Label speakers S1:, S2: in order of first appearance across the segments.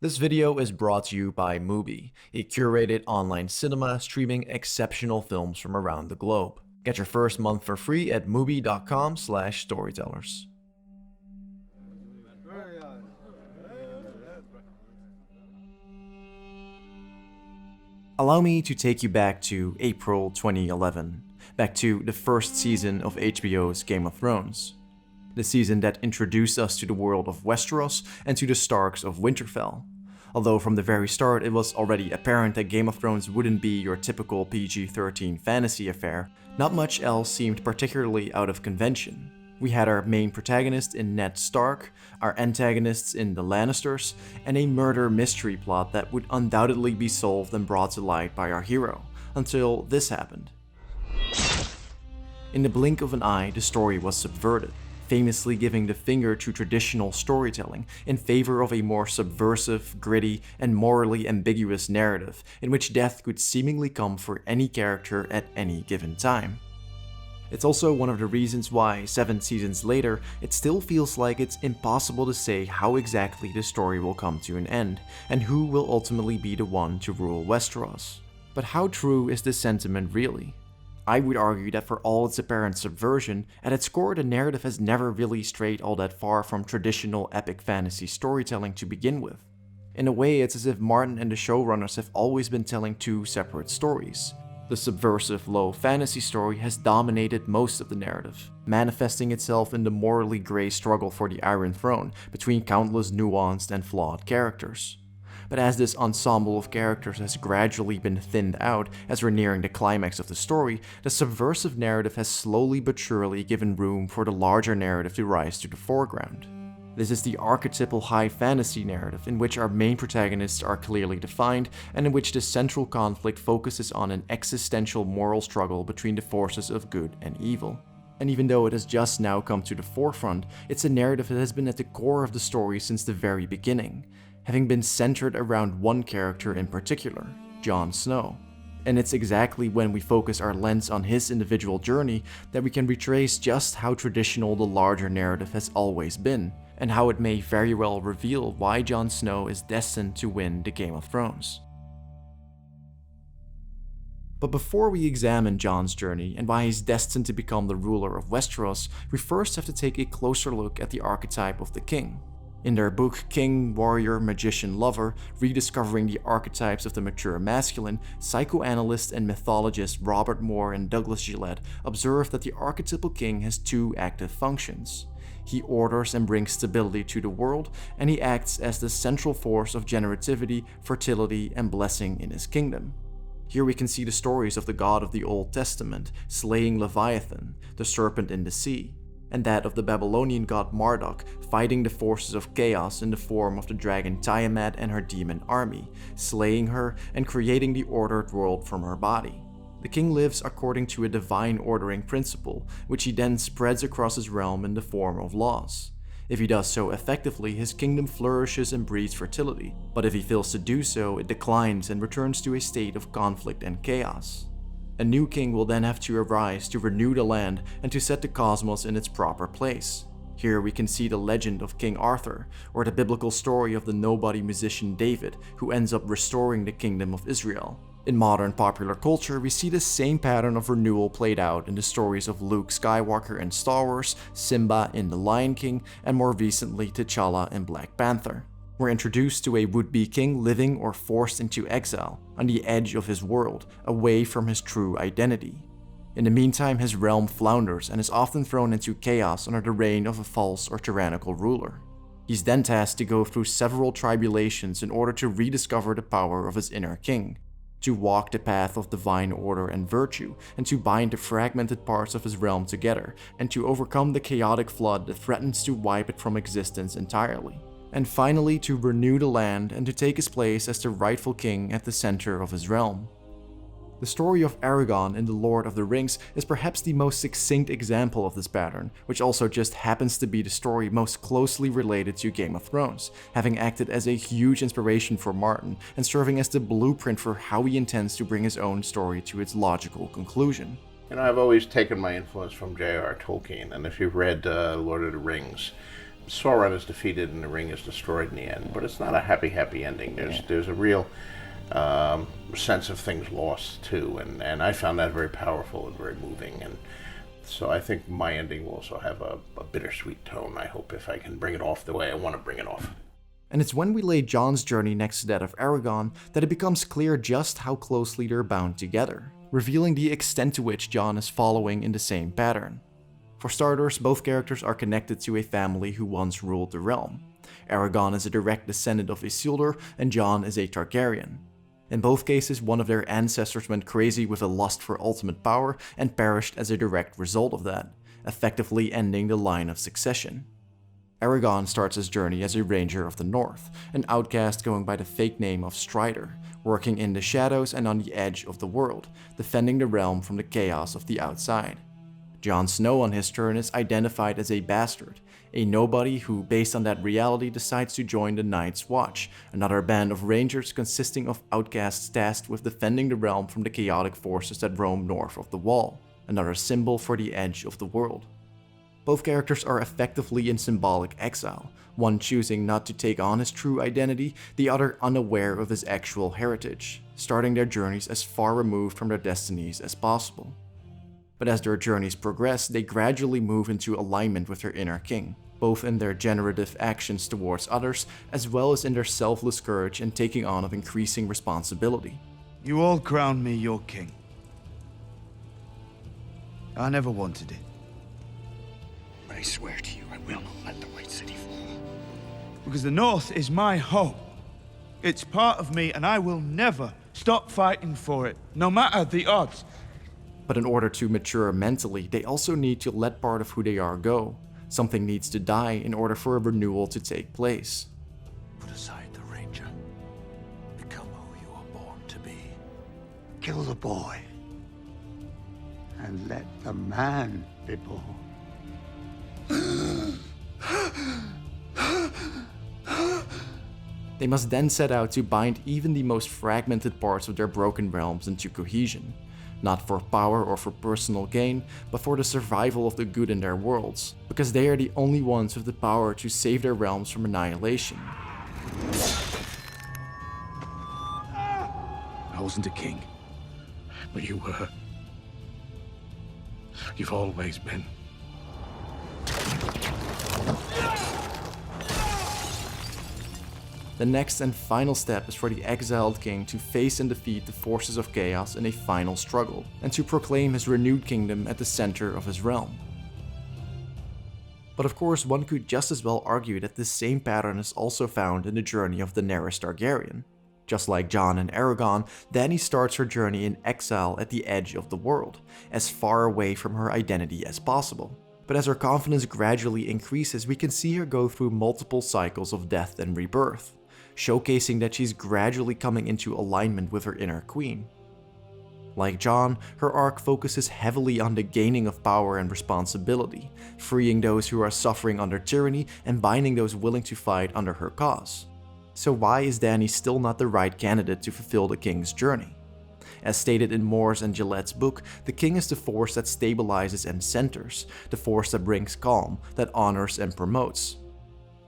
S1: This video is brought to you by Mubi, a curated online cinema streaming exceptional films from around the globe. Get your first month for free at mubi.com/storytellers. Allow me to take you back to April 2011, back to the first season of HBO's Game of Thrones. The season that introduced us to the world of Westeros and to the Starks of Winterfell. Although from the very start it was already apparent that Game of Thrones wouldn't be your typical PG-13 fantasy affair, not much else seemed particularly out of convention. We had our main protagonist in Ned Stark, our antagonists in the Lannisters, and a murder mystery plot that would undoubtedly be solved and brought to light by our hero, until this happened. In the blink of an eye, the story was subverted, famously giving the finger to traditional storytelling in favor of a more subversive, gritty, and morally ambiguous narrative in which death could seemingly come for any character at any given time. It's also one of the reasons why, 7 seasons later, it still feels like it's impossible to say how exactly the story will come to an end, and who will ultimately be the one to rule Westeros. But how true is this sentiment really? I would argue that for all its apparent subversion, at its core the narrative has never really strayed all that far from traditional epic fantasy storytelling to begin with. In a way, it's as if Martin and the showrunners have always been telling two separate stories. The subversive low fantasy story has dominated most of the narrative, manifesting itself in the morally grey struggle for the Iron Throne between countless nuanced and flawed characters. But as this ensemble of characters has gradually been thinned out as we're nearing the climax of the story, the subversive narrative has slowly but surely given room for the larger narrative to rise to the foreground. This is the archetypal high fantasy narrative in which our main protagonists are clearly defined and in which the central conflict focuses on an existential moral struggle between the forces of good and evil. And even though it has just now come to the forefront, it's a narrative that has been at the core of the story since the very beginning, having been centered around one character in particular, Jon Snow. And it's exactly when we focus our lens on his individual journey that we can retrace just how traditional the larger narrative has always been, and how it may very well reveal why Jon Snow is destined to win the Game of Thrones. But before we examine Jon's journey and why he's destined to become the ruler of Westeros, we first have to take a closer look at the archetype of the king. In their book King, Warrior, Magician, Lover, Rediscovering the Archetypes of the Mature Masculine, psychoanalyst and mythologist Robert Moore and Douglas Gillette observe that the archetypal king has two active functions. He orders and brings stability to the world, and he acts as the central force of generativity, fertility, and blessing in his kingdom. Here we can see the stories of the God of the Old Testament slaying Leviathan, the serpent in the sea, and that of the Babylonian god Marduk fighting the forces of chaos in the form of the dragon Tiamat and her demon army, slaying her and creating the ordered world from her body. The king lives according to a divine ordering principle, which he then spreads across his realm in the form of laws. If he does so effectively, his kingdom flourishes and breeds fertility, but if he fails to do so, it declines and returns to a state of conflict and chaos. A new king will then have to arise to renew the land and to set the cosmos in its proper place. Here we can see the legend of King Arthur, or the biblical story of the nobody musician David, who ends up restoring the kingdom of Israel. In modern popular culture, we see the same pattern of renewal played out in the stories of Luke Skywalker in Star Wars, Simba in The Lion King, and more recently T'Challa in Black Panther. We're introduced to a would-be king living or forced into exile, on the edge of his world, away from his true identity. In the meantime, his realm flounders and is often thrown into chaos under the reign of a false or tyrannical ruler. He's then tasked to go through several tribulations in order to rediscover the power of his inner king, to walk the path of divine order and virtue, and to bind the fragmented parts of his realm together, and to overcome the chaotic flood that threatens to wipe it from existence entirely. And finally to renew the land and to take his place as the rightful king at the center of his realm. The story of Aragorn in The Lord of the Rings is perhaps the most succinct example of this pattern, which also just happens to be the story most closely related to Game of Thrones, having acted as a huge inspiration for Martin and serving as the blueprint for how he intends to bring his own story to its logical conclusion.
S2: I've always taken my influence from J.R. Tolkien, and if you've read Lord of the Rings, Sauron is defeated and the ring is destroyed in the end, but it's not a happy ending. There's a real sense of things lost too, and I found that very powerful and very moving, and so I think my ending will also have a bittersweet tone, I hope, if I can bring it off the way I want to bring it off.
S1: And it's when we lay Jon's journey next to that of Aragorn that it becomes clear just how closely they're bound together, revealing the extent to which Jon is following in the same pattern. For starters, both characters are connected to a family who once ruled the realm. Aragorn is a direct descendant of Isildur, and Jon is a Targaryen. In both cases, one of their ancestors went crazy with a lust for ultimate power and perished as a direct result of that, effectively ending the line of succession. Aragorn starts his journey as a ranger of the north, an outcast going by the fake name of Strider, working in the shadows and on the edge of the world, defending the realm from the chaos of the outside. Jon Snow on his turn is identified as a bastard, a nobody who, based on that reality, decides to join the Night's Watch, another band of rangers consisting of outcasts tasked with defending the realm from the chaotic forces that roam north of the Wall, another symbol for the edge of the world. Both characters are effectively in symbolic exile, one choosing not to take on his true identity, the other unaware of his actual heritage, starting their journeys as far removed from their destinies as possible. But as their journeys progress, they gradually move into alignment with their inner king, both in their generative actions towards others, as well as in their selfless courage and taking on of increasing responsibility.
S3: You all crown me your king. I never wanted it.
S4: But I swear to you, I will not let the White City fall.
S3: Because the North is my home. It's part of me, and I will never stop fighting for it, no matter the odds.
S1: But in order to mature mentally, they also need to let part of who they are go. Something needs to die in order for a renewal to take place.
S4: Put aside the Ranger. Become who you are born to be. Kill the boy.
S5: And let the man be born.
S1: They must then set out to bind even the most fragmented parts of their broken realms into cohesion. Not for power or for personal gain, but for the survival of the good in their worlds, because they are the only ones with the power to save their realms from annihilation.
S4: I wasn't a king, but you were. You've always been.
S1: The next and final step is for the exiled king to face and defeat the forces of chaos in a final struggle, and to proclaim his renewed kingdom at the center of his realm. But of course, one could just as well argue that this same pattern is also found in the journey of Daenerys Targaryen. Just like Jon and Aragorn, Dany starts her journey in exile at the edge of the world, as far away from her identity as possible. But as her confidence gradually increases, we can see her go through multiple cycles of death and rebirth, showcasing that she's gradually coming into alignment with her inner queen. Like Jon, her arc focuses heavily on the gaining of power and responsibility, freeing those who are suffering under tyranny and binding those willing to fight under her cause. So why is Dany still not the right candidate to fulfill the king's journey? As stated in Moore's and Gillette's book, the king is the force that stabilizes and centers, the force that brings calm, that honors and promotes.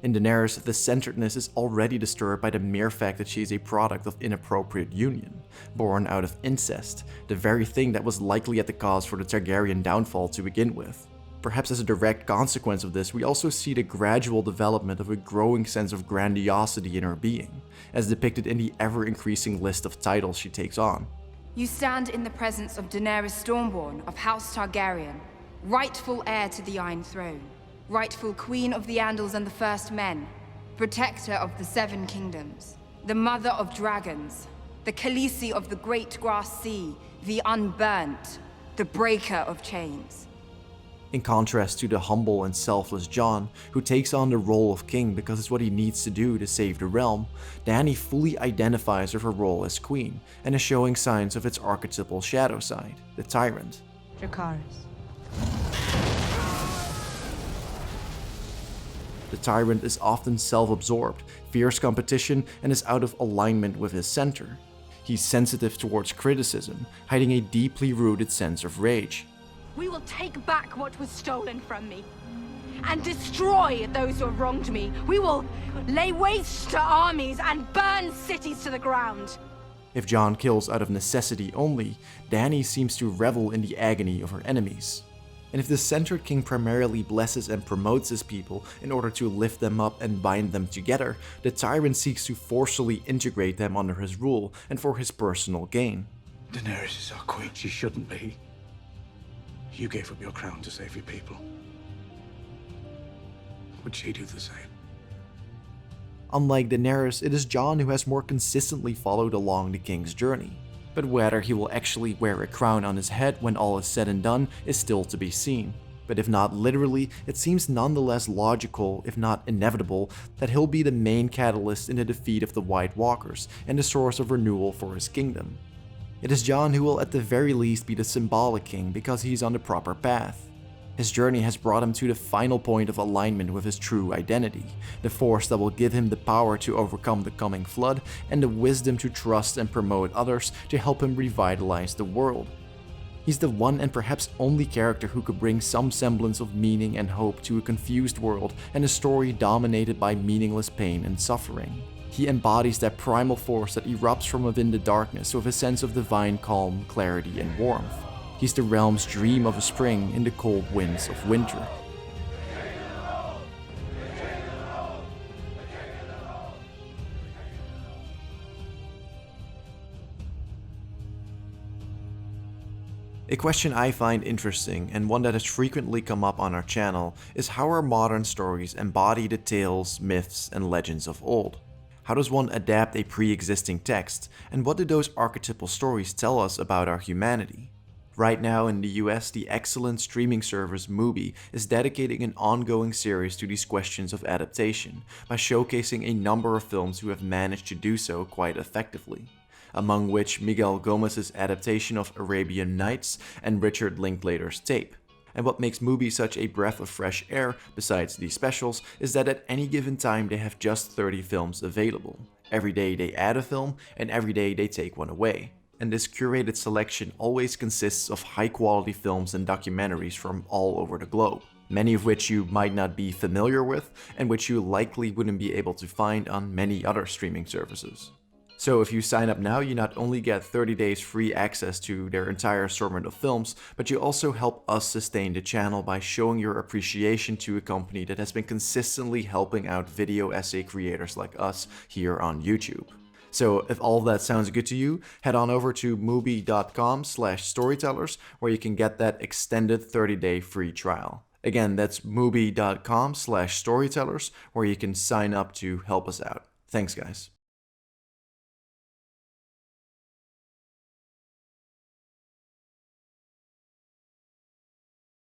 S1: In Daenerys, the centeredness is already disturbed by the mere fact that she is a product of inappropriate union, born out of incest, the very thing that was likely at the cause for the Targaryen downfall to begin with. Perhaps as a direct consequence of this, we also see the gradual development of a growing sense of grandiosity in her being, as depicted in the ever-increasing list of titles she takes on.
S6: You stand in the presence of Daenerys Stormborn of House Targaryen, rightful heir to the Iron Throne, rightful Queen of the Andals and the First Men, protector of the Seven Kingdoms, the Mother of Dragons, the Khaleesi of the Great Grass Sea, the Unburnt, the Breaker of Chains.
S1: In contrast to the humble and selfless Jon, who takes on the role of king because it's what he needs to do to save the realm, Dany fully identifies with her role as queen, and is showing signs of its archetypal shadow side, the tyrant.
S7: Dracarys.
S1: The tyrant is often self-absorbed, fears competition, and is out of alignment with his center. He's sensitive towards criticism, hiding a deeply rooted sense of rage.
S7: We will take back what was stolen from me. and destroy those who have wronged me. We will lay waste to armies and burn cities to the ground.
S1: If Jon kills out of necessity only, Dany seems to revel in the agony of her enemies. And if the centered king primarily blesses and promotes his people in order to lift them up and bind them together, the tyrant seeks to forcefully integrate them under his rule and for his personal gain.
S4: Daenerys is our queen. She shouldn't be. You gave up your crown to save your people. Would she do the same?
S1: Unlike Daenerys, it is Jon who has more consistently followed along the king's journey. But whether he will actually wear a crown on his head when all is said and done is still to be seen. But if not literally, it seems nonetheless logical, if not inevitable, that he'll be the main catalyst in the defeat of the White Walkers and the source of renewal for his kingdom. It is Jon who will at the very least be the symbolic king because he's on the proper path. His journey has brought him to the final point of alignment with his true identity, the force that will give him the power to overcome the coming flood and the wisdom to trust and promote others to help him revitalize the world. He's the one and perhaps only character who could bring some semblance of meaning and hope to a confused world and a story dominated by meaningless pain and suffering. He embodies that primal force that erupts from within the darkness with a sense of divine calm, clarity, and warmth. He's the realm's dream of a spring in the cold winds of winter. A question I find interesting, and one that has frequently come up on our channel, is how our modern stories embody the tales, myths, and legends of old. How does one adapt a pre-existing text, and what do those archetypal stories tell us about our humanity? Right now in the US, the excellent streaming service Mubi is dedicating an ongoing series to these questions of adaptation by showcasing a number of films who have managed to do so quite effectively, among which Miguel Gomez's adaptation of Arabian Nights and Richard Linklater's Tape. And what makes Mubi such a breath of fresh air, besides these specials, is that at any given time they have just 30 films available. Every day they add a film, and every day they take one away. And this curated selection always consists of high-quality films and documentaries from all over the globe, many of which you might not be familiar with and which you likely wouldn't be able to find on many other streaming services. So if you sign up now, you not only get 30 days free access to their entire assortment of films, but you also help us sustain the channel by showing your appreciation to a company that has been consistently helping out video essay creators like us here on YouTube. So if all of that sounds good to you, head on over to mubi.com/storytellers where you can get that extended 30-day free trial. Again, that's mubi.com/storytellers where you can sign up to help us out. Thanks guys.